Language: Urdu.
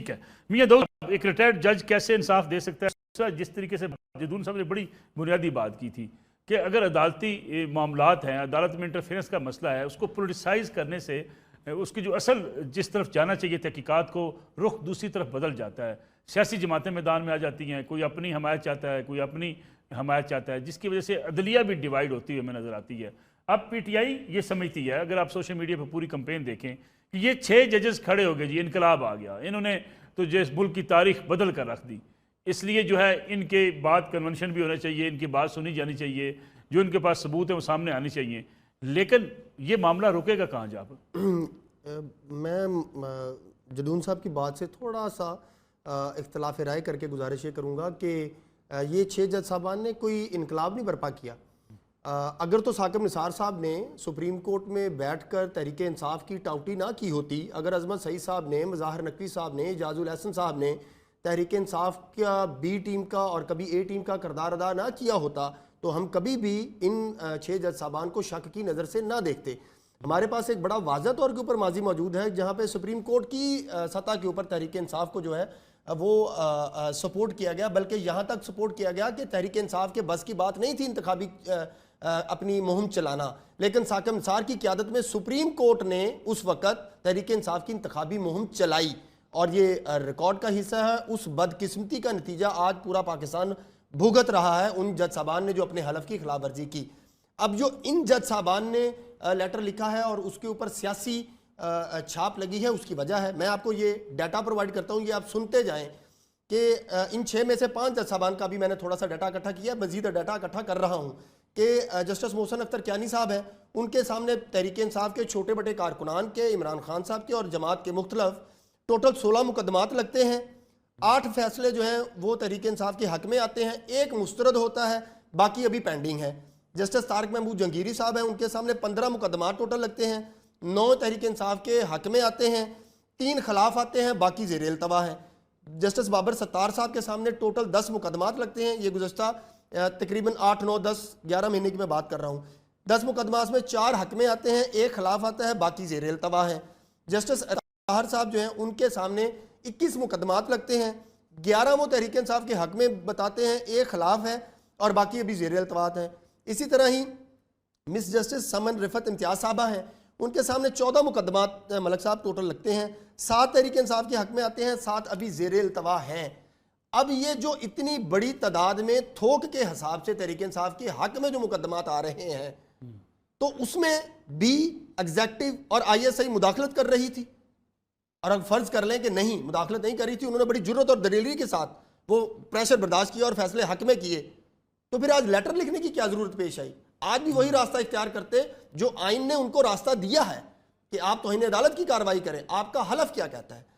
ٹھیک ہے میاں داؤد، ایک ریٹائرڈ جج کیسے انصاف دے سکتا ہے؟ جس طریقے سے جدون صاحب نے بڑی بنیادی بات کی تھی کہ اگر عدالتی معاملات ہیں، عدالت میں انٹرفیرنس کا مسئلہ ہے، اس کو پولیٹیسائز کرنے سے اس کی جو اصل جس طرف جانا چاہیے تحقیقات کو، رخ دوسری طرف بدل جاتا ہے۔ سیاسی جماعتیں میدان میں آ جاتی ہیں، کوئی اپنی حمایت چاہتا ہے، کوئی اپنی حمایت چاہتا ہے، جس کی وجہ سے عدلیہ بھی ڈیوائیڈ ہوتی ہوئی ہمیں نظر آتی ہے۔ اب پی ٹی آئی یہ سمجھتی ہے، اگر آپ سوشل میڈیا پہ پوری کمپین دیکھیں، کہ یہ 6 ججز کھڑے ہو گئے، جی انقلاب آ گیا، انہوں نے تو جس ملک کی تاریخ بدل کر رکھ دی، اس لیے جو ہے ان کے بعد کنونشن بھی ہونا چاہیے، ان کی بات سنی جانی چاہیے، جو ان کے پاس ثبوت ہے وہ سامنے آنی چاہیے۔ لیکن یہ معاملہ رکے گا کہاں جا پر؟ میں جدون صاحب کی بات سے تھوڑا سا اختلاف رائے کر کے گزارش یہ کروں گا کہ یہ 6 جج صاحبان نے کوئی انقلاب نہیں برپا کیا۔ اگر تو ثاقب نثار صاحب نے سپریم کورٹ میں بیٹھ کر تحریک انصاف کی ٹاؤٹی نہ کی ہوتی، اگر عظمت سعید صاحب نے، مظاہر نقوی صاحب نے، اعجاز الاحسن صاحب نے تحریک انصاف کا بی ٹیم کا اور کبھی اے ٹیم کا کردار ادا نہ کیا ہوتا تو ہم کبھی بھی ان 6 جج صاحبان کو شک کی نظر سے نہ دیکھتے۔ ہمارے پاس ایک بڑا واضح طور کے اوپر ماضی موجود ہے جہاں پہ سپریم کورٹ کی سطح کے اوپر تحریک انصاف کو جو ہے وہ سپورٹ کیا گیا، بلکہ یہاں تک سپورٹ کیا گیا کہ تحریک انصاف کے بس کی بات نہیں تھی انتخابی اپنی مہم چلانا، لیکن ثاقب نثار کی قیادت میں سپریم کورٹ نے اس وقت تحریک انصاف کی انتخابی مہم چلائی، اور یہ ریکارڈ کا حصہ ہے۔ اس بدقسمتی کا نتیجہ آج پورا پاکستان بھگت رہا ہے ان جج صاحبان نے جو اپنے حلف کی خلاف ورزی کی۔ اب جو ان جج صاحبان نے لیٹر لکھا ہے اور اس کے اوپر سیاسی چھاپ لگی ہے، اس کی وجہ ہے، میں آپ کو یہ ڈیٹا پرووائڈ کرتا ہوں، یہ آپ سنتے جائیں کہ ان 6 میں سے 5 جج صاحبان کا بھی میں نے تھوڑا سا ڈیٹا اکٹھا کیا، مزید ڈیٹا اکٹھا کر رہا ہوں کہ جسٹس محسن اختر کیانی صاحب ہیں، ان کے سامنے تحریک انصاف کے چھوٹے بڑے کارکنان کے، عمران خان صاحب کے اور جماعت کے مختلف ٹوٹل 16 مقدمات لگتے ہیں۔ 8 فیصلے جو ہیں وہ تحریک انصاف کے حق میں آتے ہیں، 1 مسترد ہوتا ہے، باقی ابھی پینڈنگ ہے۔ جسٹس طارق محمود جہانگیری صاحب ہیں، ان کے سامنے 15 مقدمات ٹوٹل لگتے ہیں، 9 تحریک انصاف کے حق میں آتے ہیں، 3 خلاف آتے ہیں، باقی زیر التوا ہیں۔ جسٹس بابر ستار صاحب کے سامنے ٹوٹل 10 مقدمات لگتے ہیں، یہ گزشتہ تقریباً 8، 9، 10، 11 مہینے کی میں بات کر رہا ہوں۔ 10 مقدمات میں 4 حق میں آتے ہیں، 1 خلاف آتا ہے، باقی زیر التوا ہیں۔ جسٹس طاہر صاحب جو ہیں ان کے سامنے 21 مقدمات لگتے ہیں، 11 وہ تحریک انصاف کے حق میں بتاتے ہیں، 1 خلاف ہے اور باقی ابھی زیر التواء ہیں۔ اسی طرح ہی مس جسٹس سمن رفت امتیاز صاحبہ ہیں، ان کے سامنے 14 مقدمات ملک صاحب ٹوٹل لگتے ہیں، 7 تحریک انصاف کے حق میں آتے ہیں، 7 ابھی زیر التواء ہیں۔ اب یہ جو اتنی بڑی تعداد میں تھوک کے حساب سے تحریک انصاف کے حق میں جو مقدمات آ رہے ہیں تو اس میں بھی ایگزیکٹو اور آئی ایس آئی مداخلت کر رہی تھی، اور اگر فرض کر لیں کہ نہیں مداخلت نہیں کر رہی تھی، انہوں نے بڑی جرات اور دلیری کے ساتھ وہ پریشر برداشت کیا اور فیصلے حق میں کیے، تو پھر آج لیٹر لکھنے کی کیا ضرورت پیش آئی؟ آج بھی وہی راستہ اختیار کرتے جو آئین نے ان کو راستہ دیا ہے کہ آپ توہین عدالت کی کارروائی کریں۔ آپ کا حلف کیا کہتا ہے؟